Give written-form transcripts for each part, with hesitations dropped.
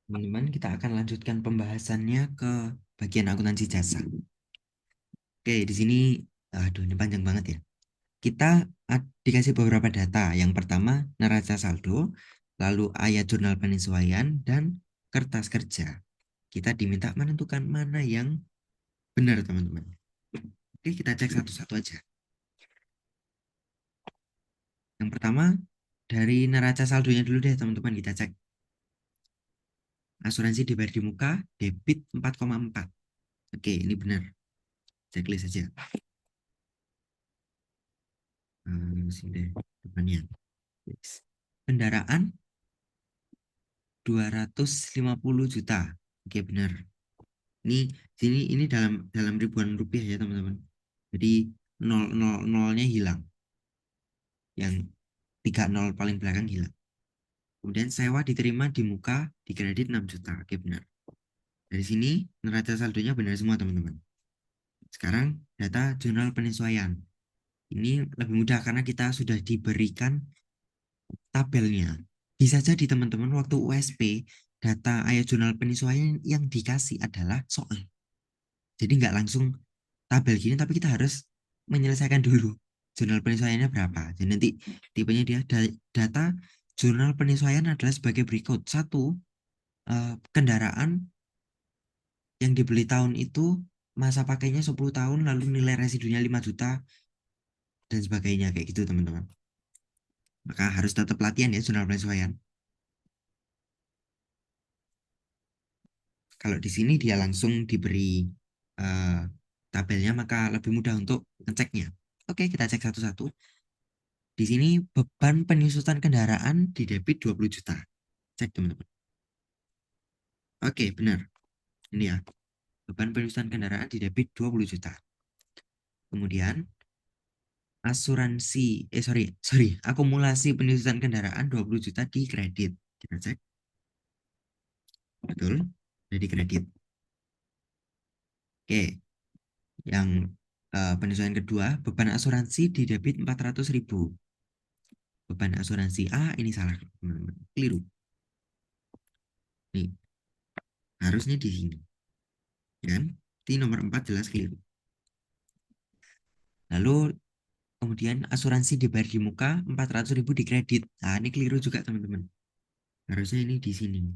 Teman-teman, kita akan lanjutkan pembahasannya ke bagian akuntansi jasa. Oke, di sini, aduh ini panjang banget ya. Kita dikasih beberapa data. Yang pertama, neraca saldo, lalu ayat jurnal penyesuaian, dan kertas kerja. Kita diminta menentukan mana yang benar, teman-teman. Oke, kita cek satu-satu aja. Yang pertama, dari neraca saldonya dulu deh, teman-teman. Kita cek. Asuransi dibayar di muka, debit 4,4. Oke, ini benar. Checklist aja. Sini deh, depannya. Yes. Kendaraan 250 juta. Oke, benar. Ini sini ini dalam dalam ribuan rupiah ya, teman-teman. Jadi nolnya hilang. Yang 30 paling belakang hilang. Kemudian sewa diterima di muka di kredit 6 juta. Oke, benar. Dari sini neraca saldonya benar semua, teman-teman. Sekarang data jurnal penyesuaian. Ini lebih mudah karena kita sudah diberikan tabelnya. Bisa jadi teman-teman waktu USP data ayat jurnal penyesuaian yang dikasih adalah soal. Jadi nggak langsung tabel gini, tapi kita harus menyelesaikan dulu jurnal penyesuaiannya berapa. Jadi nanti tipenya dia data jurnal penyesuaian adalah sebagai berikut. Satu, kendaraan yang dibeli tahun itu masa pakainya 10 tahun, lalu nilai residunya 5 juta, dan sebagainya. Kayak gitu, teman-teman. Maka harus tetap latihan ya jurnal penyesuaian. Kalau di sini dia langsung diberi eh, tabelnya, maka lebih mudah untuk ngeceknya. Oke, kita cek satu-satu. Di sini beban penyusutan kendaraan di debit 20 juta. Cek, teman-teman. Oke, benar. Ini ya, beban penyusutan kendaraan di debit 20 juta. Kemudian akumulasi penyusutan kendaraan 20 juta di kredit. Kita cek. Betul, jadi kredit. Oke, yang penyesuaian kedua, beban asuransi di debit 400.000. Beban asuransi A ini salah, teman-teman. Keliru. Nih, harusnya di sini. Kan? Di nomor 4 jelas keliru. Lalu kemudian asuransi dibayar di muka 400.000 di kredit. Nah, ini keliru juga, teman-teman. Harusnya ini di sini.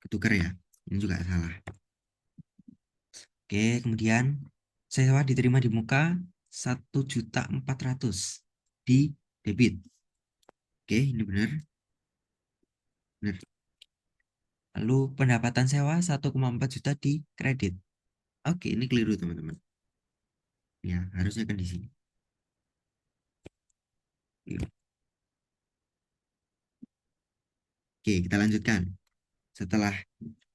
Ketukar ya. Ini juga salah. Oke, kemudian sewa diterima di muka 1.400.000 di debit. Oke, ini benar. Benar. Lalu pendapatan sewa 1,4 juta di kredit. Oke, ini keliru, teman-teman. Ya, harusnya kan di sini. Keliru. Oke, kita lanjutkan. Setelah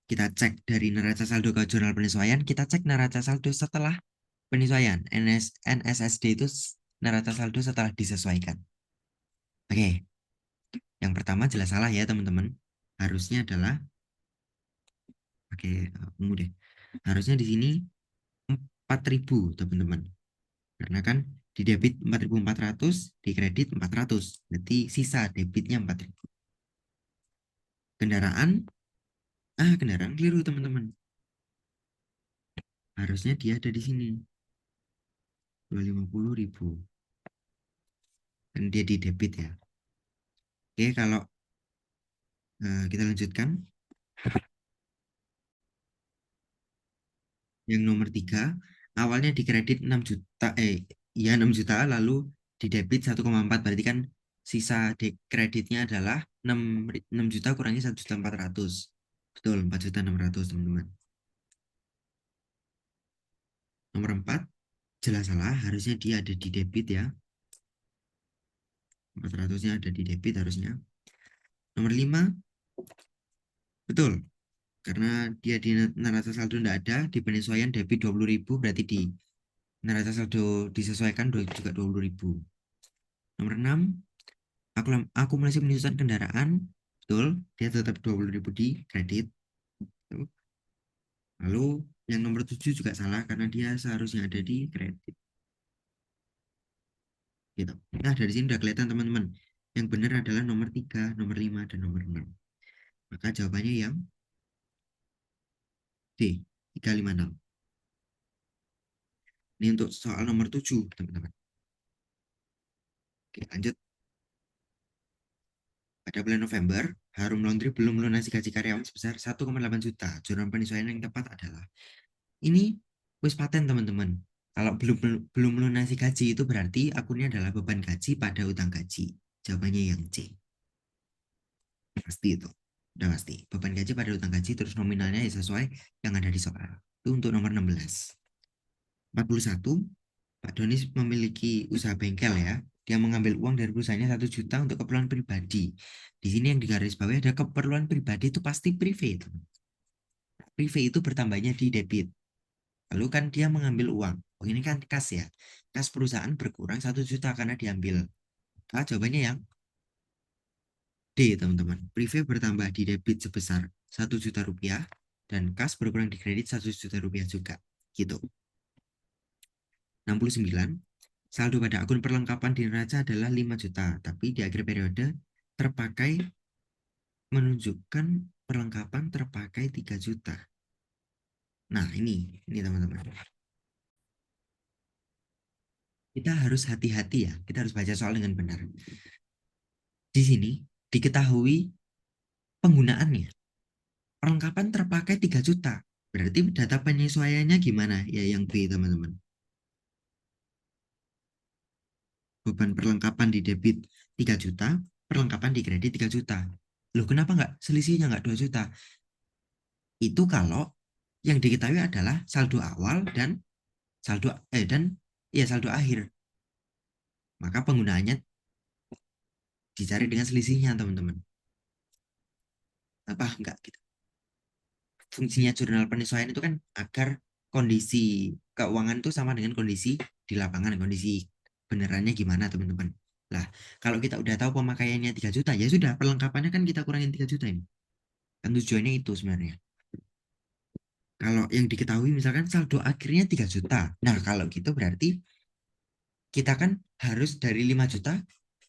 kita cek dari neraca saldo ke jurnal penyesuaian, kita cek neraca saldo setelah penyesuaian. NSSD itu neraca saldo setelah disesuaikan. Oke, yang pertama jelas salah ya, teman-teman. Harusnya adalah, oke, ungu deh. Harusnya di sini 4.000, teman-teman. Karena kan di debit 4.400, di kredit 400. Berarti sisa debitnya 4.000. Kendaraan, kendaraan keliru, teman-teman. Harusnya dia ada di sini. 250.000. Dan dia di debit ya. Oke, kalau kita lanjutkan. Yang nomor 3, awalnya di kredit 6 juta, ya 6 juta, lalu di debit 1,4. Berarti kan sisa kreditnya adalah 6 juta kurangi 1.400.000. Betul, 4.600.000, teman-teman. Nomor 4, jelas salah. Harusnya dia ada di debit ya. 400-nya ada di debit harusnya. Nomor 5, betul. Karena dia di neraca saldo tidak ada, di penyesuaian debit 20.000, berarti di neraca saldo disesuaikan juga 20.000. Nomor 6, akumulasi penyusutan kendaraan, betul, dia tetap 20.000 di kredit. Lalu yang nomor 7 juga salah karena dia seharusnya ada di kredit. Gitu. Nah, dari sini udah kelihatan, teman-teman. Yang benar adalah nomor 3, nomor 5, dan nomor 6. Maka jawabannya yang D, 356. Ini untuk soal nomor 7, teman-teman. Oke, lanjut. Pada bulan November, Harum Laundry belum melunasi gaji karyawan sebesar 1,8 juta. Jurnal penyesuaian yang tepat adalah ini wis paten, teman-teman. Kalau belum melunasi gaji itu berarti akunnya adalah beban gaji pada utang gaji. Jawabannya yang C. Pasti itu. Udah pasti. Beban gaji pada utang gaji terus nominalnya ya sesuai yang ada di soal. Itu untuk nomor 16. 41. Pak Doni memiliki usaha bengkel ya. Dia mengambil uang dari perusahaannya 1 juta untuk keperluan pribadi. Di sini yang digarisbawahi ada keperluan pribadi itu pasti privé. Privé itu bertambahnya di debit. Lalu kan dia mengambil uang. Oh, ini kan kas ya. Kas perusahaan berkurang 1 juta karena diambil. Nah, jawabannya yang D, teman-teman. Privé bertambah di debit sebesar 1 juta rupiah dan kas berkurang di kredit 1 juta rupiah juga. Gitu. 69. Saldo pada akun perlengkapan di neraca adalah 5 juta, tapi di akhir periode terpakai menunjukkan perlengkapan terpakai 3 juta. Nah, ini teman-teman. Kita harus hati-hati ya. Kita harus baca soal dengan benar. Di sini diketahui penggunaannya. Perlengkapan terpakai 3 juta. Berarti data penyesuaiannya gimana? Ya yang B, teman-teman. Beban perlengkapan di debit 3 juta, perlengkapan di kredit 3 juta. Loh, kenapa nggak selisihnya nggak 2 juta? Itu kalau yang diketahui adalah saldo awal dan saldo dan ya saldo akhir. Maka penggunaannya dicari dengan selisihnya, teman-teman. Apa enggak gitu? Fungsinya jurnal penyesuaian itu kan agar kondisi keuangan itu sama dengan kondisi di lapangan, kondisi benerannya gimana, teman-teman. Lah, kalau kita udah tahu pemakaiannya 3 juta, ya sudah, perlengkapannya kan kita kurangin 3 juta ini. Kan tujuannya itu sebenarnya. Kalau yang diketahui misalkan saldo akhirnya 3 juta. Nah, kalau gitu berarti kita kan harus dari 5 juta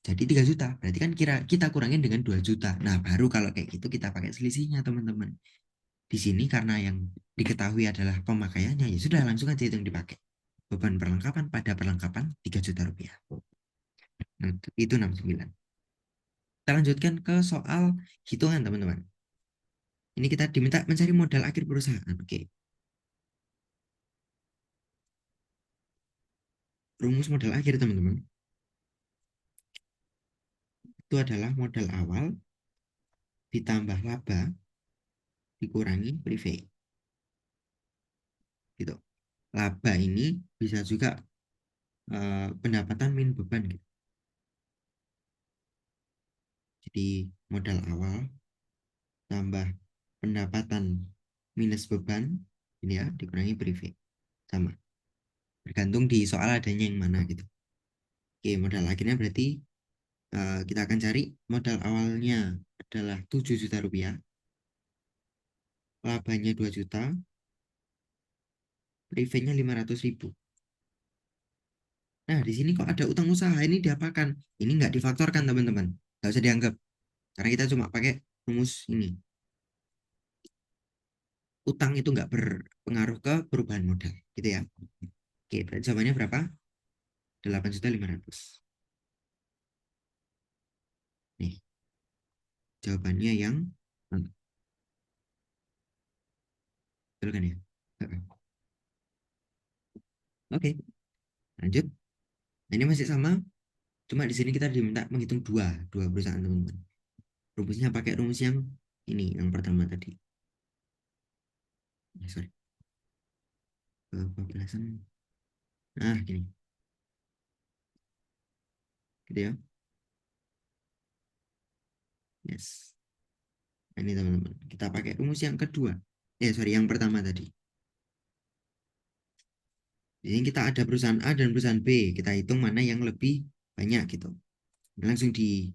jadi 3 juta. Berarti kan kita kurangin dengan 2 juta. Nah, baru kalau kayak gitu kita pakai selisihnya, teman-teman. Di sini karena yang diketahui adalah pemakaiannya, ya sudah langsung aja itu yang dipakai. Beban perlengkapan pada perlengkapan 3 juta rupiah. Nah, itu 69. Kita lanjutkan ke soal hitungan, teman-teman. Ini kita diminta mencari modal akhir perusahaan. Oke. Rumus modal akhir, teman-teman, itu adalah modal awal ditambah laba dikurangi privé. Gitu. Laba ini bisa juga pendapatan min beban gitu. Jadi modal awal tambah pendapatan minus beban ini ya dikurangi privé sama. Bergantung di soal adanya yang mana gitu. Oke, modal akhirnya berarti kita akan cari modal awalnya adalah 7 juta rupiah, labanya 2 juta, privé-nya 500.000. Nah, di sini kok ada utang usaha, ini diapakan? Ini nggak difaktorkan, teman-teman. Nggak usah dianggap. Karena kita cuma pakai rumus ini. Utang itu nggak berpengaruh ke perubahan modal. Gitu ya. Oke, berarti jawabannya berapa? 8.500.000. Nih, jawabannya yang betul kan ya? Oke, lanjut. Nah, ini masih sama. Cuma di sini kita diminta menghitung dua perusahaan, teman-teman. Rumusnya pakai rumus yang ini, yang pertama tadi. Sorry. Kebablasan. Nah, gini. Gitu ya. Yes. Nah, ini teman-teman. Kita pakai rumus yang kedua. Sorry, yang pertama tadi. Jadi kita ada perusahaan A dan perusahaan B. Kita hitung mana yang lebih banyak gitu. Langsung di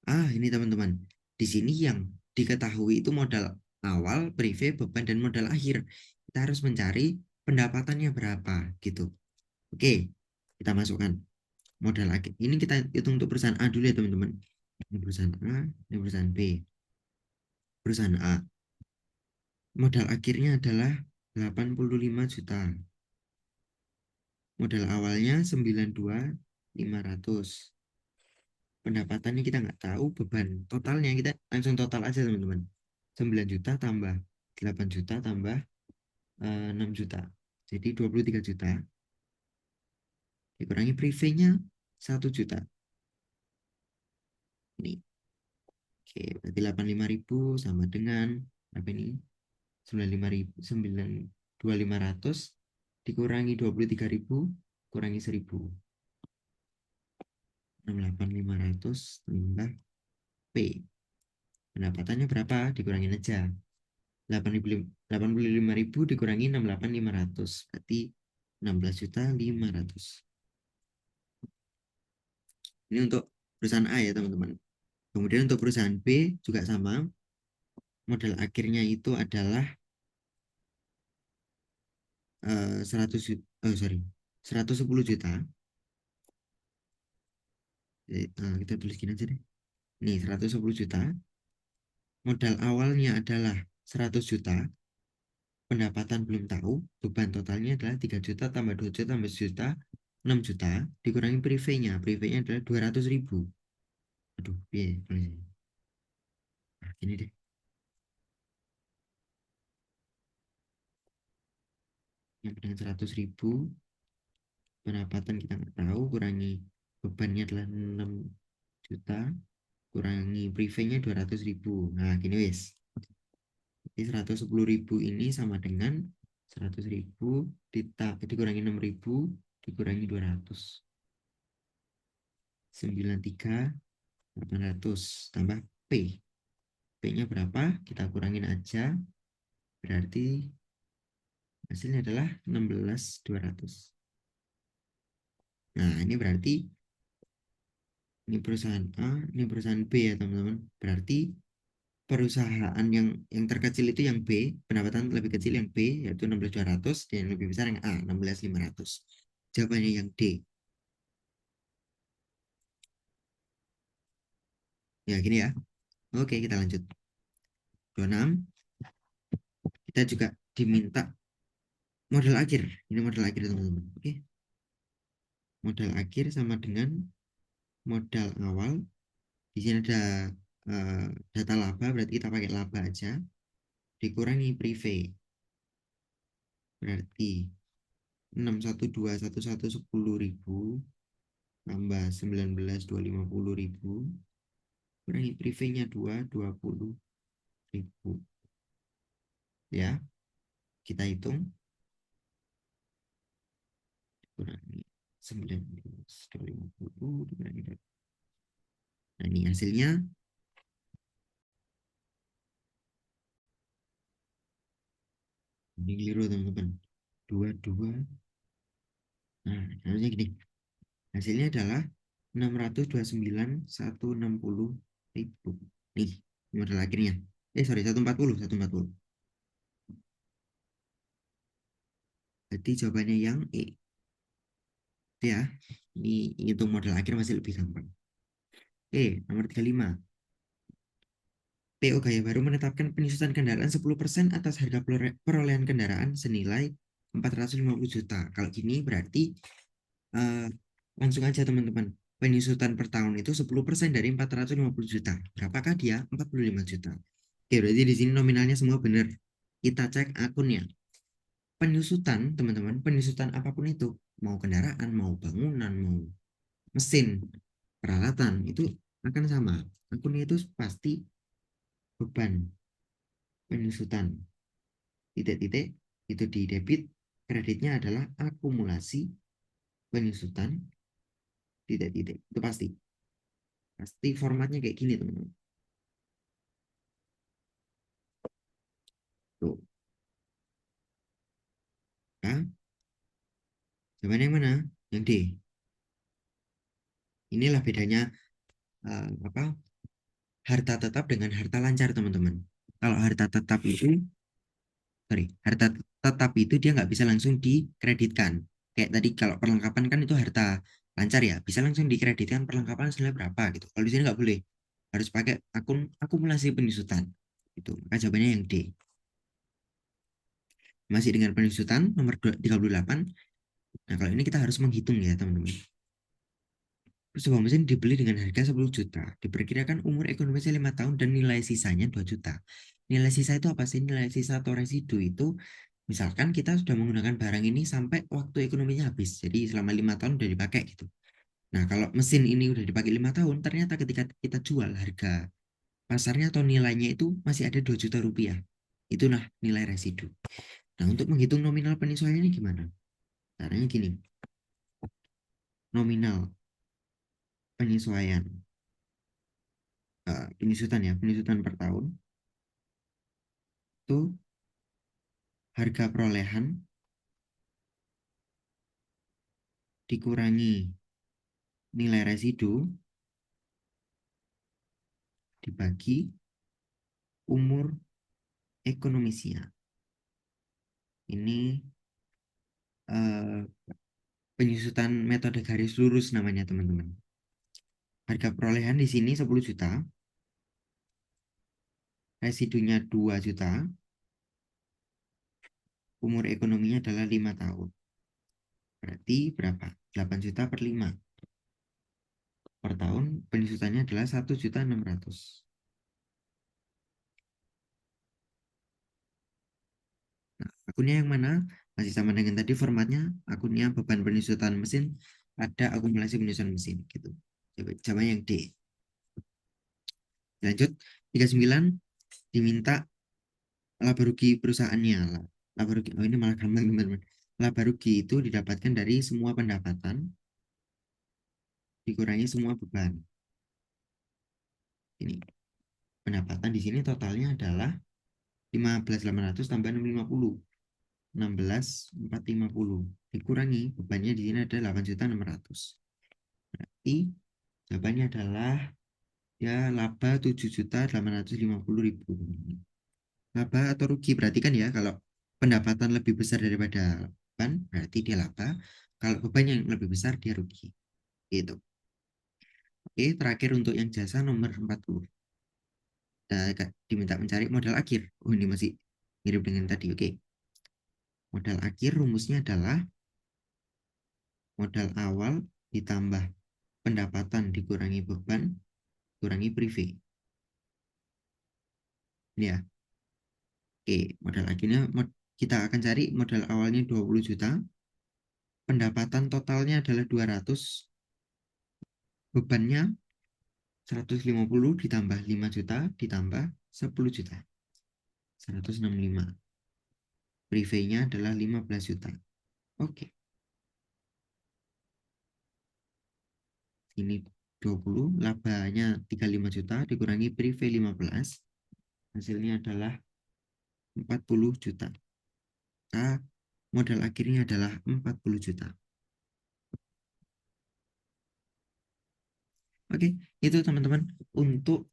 ini teman-teman. Di sini yang diketahui itu modal awal, privé, beban, dan modal akhir. Kita harus mencari pendapatannya berapa gitu. Oke, kita masukkan modal akhir. Ini kita hitung untuk perusahaan A dulu ya, teman-teman. Ini perusahaan A, ini perusahaan B. Perusahaan A, modal akhirnya adalah 85 juta. Modal awalnya 92.500. Pendapatannya kita nggak tahu, beban totalnya kita langsung total aja teman-teman. 9 juta tambah 8 juta tambah 6 juta. Jadi 23 juta. Dikurangi privenya 1 juta. Ini. Oke, berarti 85.000 sama dengan apa ini? 95.000, 9.2500 dikurangi 23.000 kurangi 1.000. 68.500 tambah P. Pendapatannya berapa? Dikurangin aja. 85.000 dikurangi 68.500. Berarti 16.500.000. Ini untuk perusahaan A ya teman-teman. Kemudian untuk perusahaan B juga sama. Modal akhirnya itu adalah 100 juta, sorry, 110 juta. Kita tulis gini aja deh. Nih, 110 juta. Modal awalnya adalah 100 juta. Pendapatan belum tahu. Beban totalnya adalah 3 juta tambah 2 juta tambah 1 juta. 6 juta. Dikurangi privenya. Privenya adalah 200.000. Aduh, piye tulisnya? Nah, gini deh. Yang dengan 100.000. Pendapatan kita nggak tahu. Kurangi bebannya adalah 6 juta. Kurangi privenya 200.000. Nah, gini wes. Jadi 110.000 ini sama dengan 100.000 dikurangi 6.000 dikurangi 200. 93.800 tambah P. P-nya berapa? Kita kurangin aja. Berarti hasilnya adalah 16.200. Nah, ini berarti ini perusahaan A, ini perusahaan B ya, teman-teman. Berarti perusahaan yang terkecil itu yang B, pendapatan lebih kecil yang B yaitu 16.200 dan yang lebih besar yang A, 16.500. Jawabannya yang D. Ya, gini ya. Oke, kita lanjut. 26, kita juga diminta modal akhir. Ini modal akhir, teman-teman. Oke. Modal akhir sama dengan modal awal. Di sini ada data laba, berarti kita pakai laba aja. Dikurangi prive. Berarti 61211 10.000 tambah 19.250.000 kurangi privenya 20.000. Ya, kita hitung. Kurangi 19.250 dikurangi. Nah, ini hasilnya. Ini keliru teman-teman. 22. Nah, harusnya gini. Hasilnya adalah 629.160.000. Nih, modal akhirnya. Sorry, 140, 140. Jadi jawabannya yang E. Itu ya. Ini hitung modal akhir masih lebih gampang. Nomor 35. PO Gaya Baru menetapkan penyusutan kendaraan 10% atas harga perolehan kendaraan senilai 450 juta. Kalau gini berarti langsung aja teman-teman. Penyusutan per tahun itu 10% dari 450 juta. Berapakah dia? 45 juta. Oke, berarti di sini nominalnya semua benar. Kita cek akunnya. Penyusutan, teman-teman, penyusutan apapun itu, mau kendaraan, mau bangunan, mau mesin, peralatan, itu akan sama. Akunnya itu pasti beban penyusutan. Titik-titik, itu di debit, kreditnya adalah akumulasi penyusutan, titik-titik. Itu pasti. Pasti formatnya kayak gini, teman-teman. Tuh. Ya. Jawabannya yang mana? Yang D. Inilah bedanya apa? Harta tetap dengan harta lancar, teman-teman. Kalau harta tetap itu, sorry, harta tetap itu dia nggak bisa langsung dikreditkan. Kayak tadi kalau perlengkapan kan itu harta lancar ya, bisa langsung dikreditkan perlengkapan senilai berapa gitu. Kalau di sini nggak boleh. harus pakai akun akumulasi penyusutan. Itu. Maka jawabannya yang D. Masih dengan penyusutan nomor 38. Nah, kalau ini kita harus menghitung ya, teman-teman. Sebuah mesin dibeli dengan harga 10 juta. Diperkirakan umur ekonomisnya 5 tahun dan nilai sisanya 2 juta. Nilai sisa itu apa sih? Nilai sisa atau residu itu misalkan kita sudah menggunakan barang ini sampai waktu ekonominya habis. Jadi selama 5 tahun udah dipakai gitu. Nah, kalau mesin ini udah dipakai 5 tahun, ternyata ketika kita jual harga pasarnya atau nilainya itu masih ada 2 juta rupiah. Itu nah nilai residu. Nah, untuk menghitung nominal penyesuaian ini gimana? Caranya gini, nominal penyesuaian, penyusutan ya, penyusutan per tahun, itu harga perolehan dikurangi nilai residu dibagi umur ekonomisinya. Ini eh, penyusutan metode garis lurus namanya teman-teman. Harga perolehan di sini 10 juta, residunya 2 juta, umur ekonominya adalah 5 tahun. Berarti berapa? 8 juta per 5. Per tahun penyusutannya adalah 1.600.000. Nah, akunnya yang mana? Masih sama dengan tadi formatnya. Akunnya beban penyusutan mesin, ada akumulasi penyusutan mesin gitu. Coba yang D. Lanjut, 39 diminta laba rugi perusahaannya. Laba rugi, oh ini malah gampang teman-teman. Laba rugi itu didapatkan dari semua pendapatan dikurangi semua beban. Ini pendapatan di sini totalnya adalah 15.800 tambah 650. 16.450 dikurangi bebannya di sini ada 8.600.000. Berarti jawabannya adalah ya laba 7.850.000. Laba atau rugi berarti kan ya kalau pendapatan lebih besar daripada beban berarti dia laba. Kalau beban yang lebih besar dia rugi. Gitu. Oke, terakhir untuk yang jasa nomor 40. Diminta mencari modal akhir. Oh, ini masih mirip dengan tadi. Oke. Modal akhir rumusnya adalah modal awal ditambah pendapatan dikurangi beban kurangi prive. Ya, oke. Modal akhirnya kita akan cari modal awalnya 20 juta. Pendapatan totalnya adalah 200. Bebannya 150 ditambah 5 juta ditambah 10 juta. 165. Prive-nya adalah 15 juta. Oke. Ini 20, labanya 35 juta dikurangi prive 15. Hasilnya adalah 40 juta. Maka modal akhirnya adalah 40 juta. Oke, itu teman-teman untuk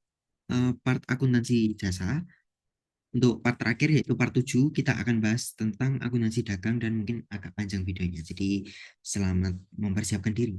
part akuntansi jasa. Untuk part terakhir yaitu part 7 kita akan bahas tentang akuntansi dagang dan mungkin agak panjang videonya. Jadi selamat mempersiapkan diri.